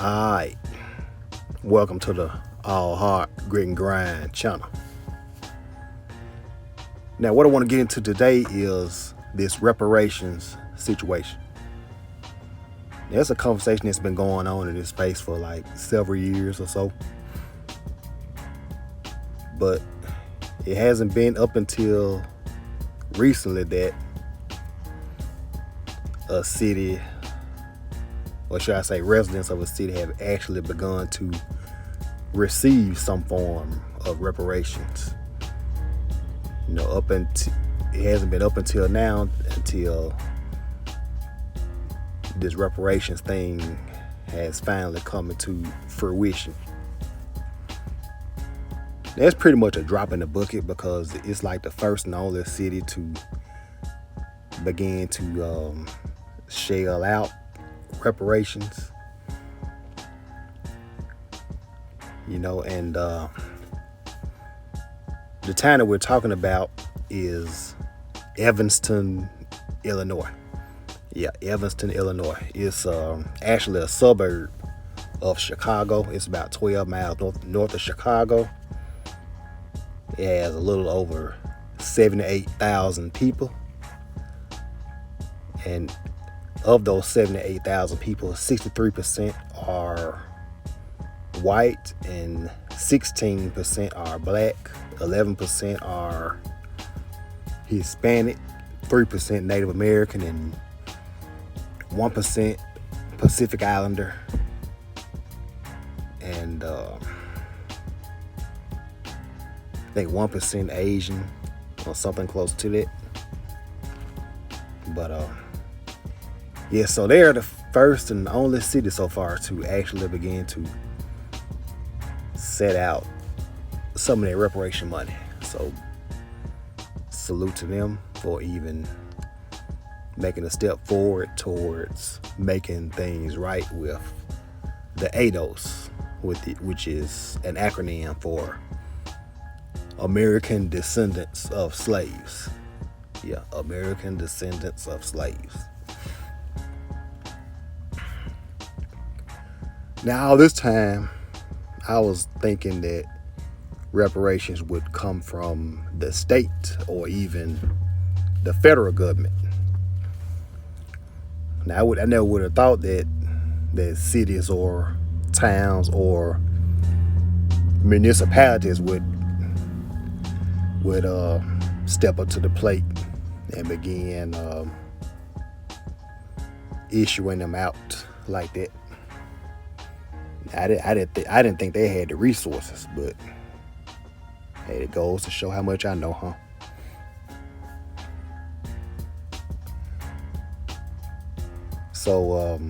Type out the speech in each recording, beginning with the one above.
Alright, welcome to the All Heart Grit and Grind channel. Now what I want to get into today is this reparations situation. There's a conversation that's been going on in this space for like several years or so, but it hasn't been up until recently that a city, or should I say residents of a city, have actually begun to receive some form of reparations. You know, it hasn't been up until now, until this reparations thing has finally come into fruition. That's pretty much a drop in the bucket, because it's like the first and only city to begin to shell out reparations. You know, and the town that we're talking about is Evanston, Illinois. Yeah, Evanston, Illinois. It's actually a suburb of Chicago. It's about 12 miles north of Chicago. It has a little over 78,000 people. And of those 78,000 people, 63% are white and 16% are black, 11% are Hispanic, 3% Native American, and 1% Pacific Islander, and I think 1% Asian or something close to that. But yeah, so they're the first and only city so far to actually begin to set out some of their reparation money. So salute to them for even making a step forward towards making things right with the ADOS, which is an acronym for American Descendants of Slaves. Yeah, American Descendants of Slaves. Now, all this time, I was thinking that reparations would come from the state or even the federal government. Now, I never would have thought that cities or towns or municipalities would step up to the plate and begin issuing them out like that. I didn't think they had the resources, but hey, it goes to show how much I know, huh? So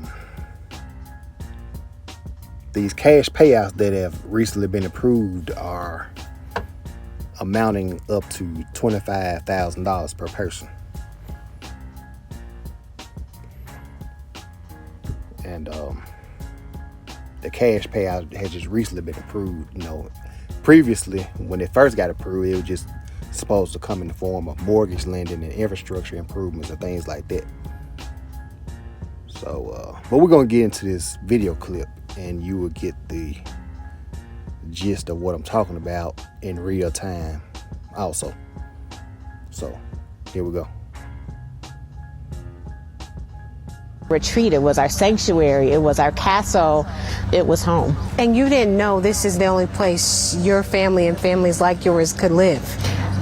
these cash payouts that have recently been approved are amounting up to $25,000 per person. And the cash payout has just recently been approved. You know, previously, when it first got approved, it was just supposed to come in the form of mortgage lending and infrastructure improvements and things like that. So, but we're going to get into this video clip, and you will get the gist of what I'm talking about in real time also. So, here we go. Retreat, it was our sanctuary, it was our castle, it was home. And you didn't know this is the only place your family and families like yours could live?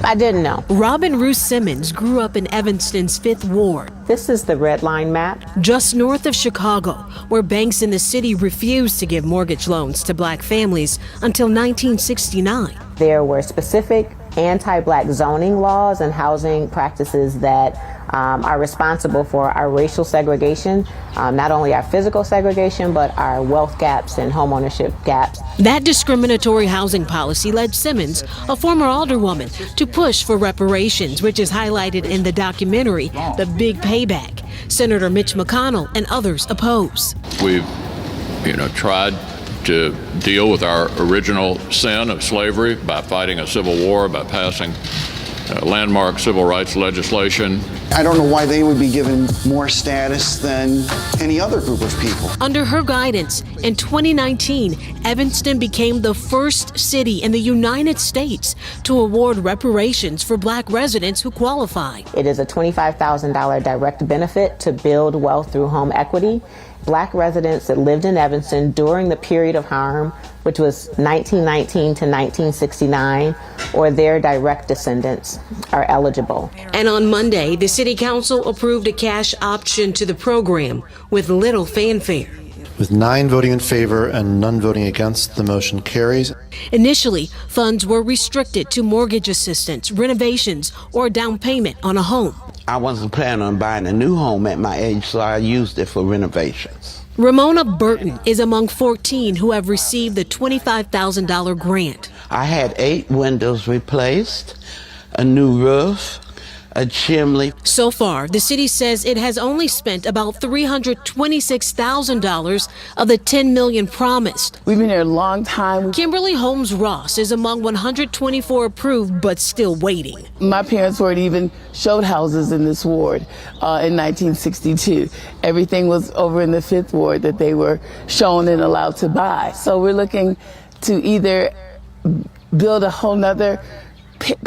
I didn't know. Robin Ruth Simmons grew up in Evanston's 5th Ward. This is the red line map. Just north of Chicago, where banks in the city refused to give mortgage loans to black families until 1969. There were specific anti-black zoning laws and housing practices that are responsible for our racial segregation, not only our physical segregation, but our wealth gaps and homeownership gaps. That discriminatory housing policy led Simmons, a former alderwoman, to push for reparations, which is highlighted in the documentary, The Big Payback. Senator Mitch McConnell and others oppose. We've, tried to deal with our original sin of slavery by fighting a civil war, by passing landmark civil rights legislation. I don't know why they would be given more status than any other group of people. Under her guidance, in 2019, Evanston became the first city in the United States to award reparations for Black residents who qualify. It is a $25,000 direct benefit to build wealth through home equity. Black residents that lived in Evanston during the period of harm, which was 1919 to 1969, or their direct descendants, are eligible. And on Monday, the City Council approved a cash option to the program with little fanfare. With 9 voting in favor and none voting against, the motion carries. Initially, funds were restricted to mortgage assistance, renovations, or down payment on a home. I wasn't planning on buying a new home at my age, so I used it for renovations. Ramona Burton is among 14 who have received the $25,000 grant. I had 8 windows replaced, a new roof, a chimney. So far, the city says it has only spent about $326,000 of the $10 million promised. We've been here a long time. Kimberly Holmes Ross is among 124 approved, but still waiting. My parents weren't even showed houses in this ward in 1962. Everything was over in the 5th ward that they were shown and allowed to buy. So we're looking to either build a whole nother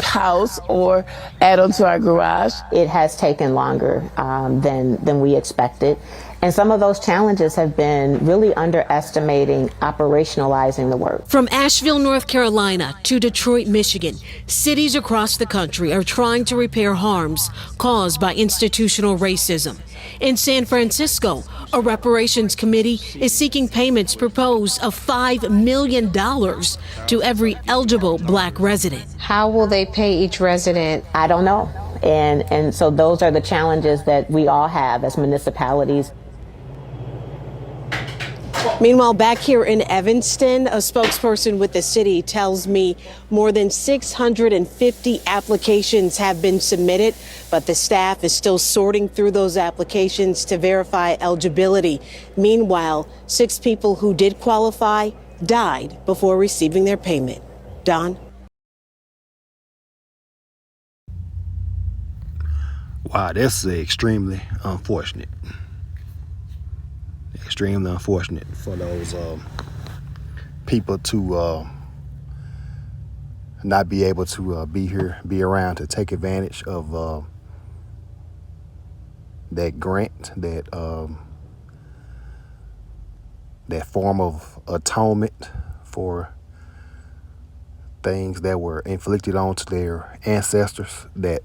house or add onto our garage. It has taken longer than we expected. And some of those challenges have been really underestimating operationalizing the work. From Asheville, North Carolina to Detroit, Michigan, cities across the country are trying to repair harms caused by institutional racism. In San Francisco, a reparations committee is seeking payments proposed of $5 million to every eligible Black resident. How will they pay each resident? I don't know. And so those are the challenges that we all have as municipalities. Meanwhile, back here in Evanston, a spokesperson with the city tells me more than 650 applications have been submitted, but the staff is still sorting through those applications to verify eligibility. Meanwhile, 6 people who did qualify died before receiving their payment. Don? Wow, that's extremely unfortunate. Extremely unfortunate for those people to not be able to be around to take advantage of that grant, that form of atonement for things that were inflicted onto their ancestors that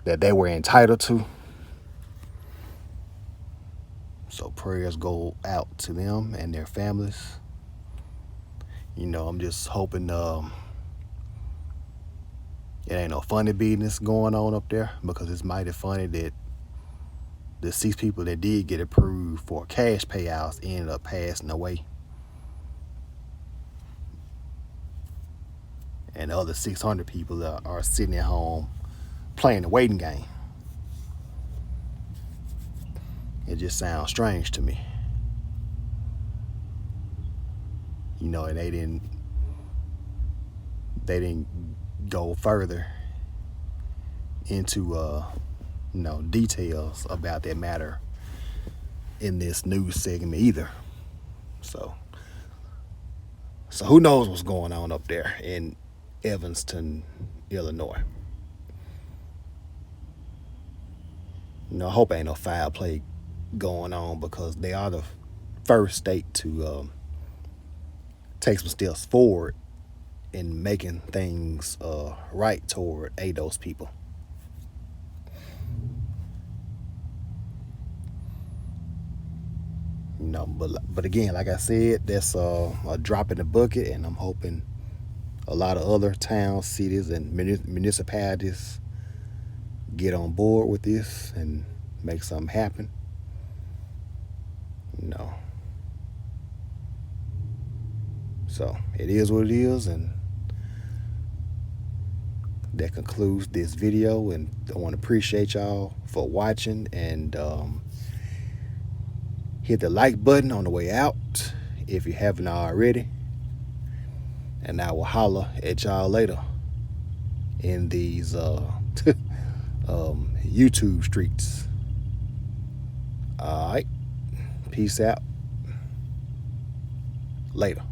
they were entitled to. So prayers go out to them and their families. You know, I'm just hoping it ain't no funny business going on up there, because it's mighty funny that the 6 people that did get approved for cash payouts ended up passing away. And the other 600 people are sitting at home playing the waiting game. It just sounds strange to me. You know, and they didn't go further into details about that matter in this news segment either. So who knows what's going on up there in Evanston, Illinois. You know, I hope ain't no foul play going on, because they are the first state to take some steps forward in making things right toward those people. You know, but again, like I said, that's a drop in the bucket, and I'm hoping a lot of other towns, cities, and municipalities get on board with this and make something happen. You know, so it is what it is, and that concludes this video. And I want to appreciate y'all for watching, and hit the like button on the way out if you haven't already, and I will holler at y'all later in these YouTube streets. All right. Peace out. Later.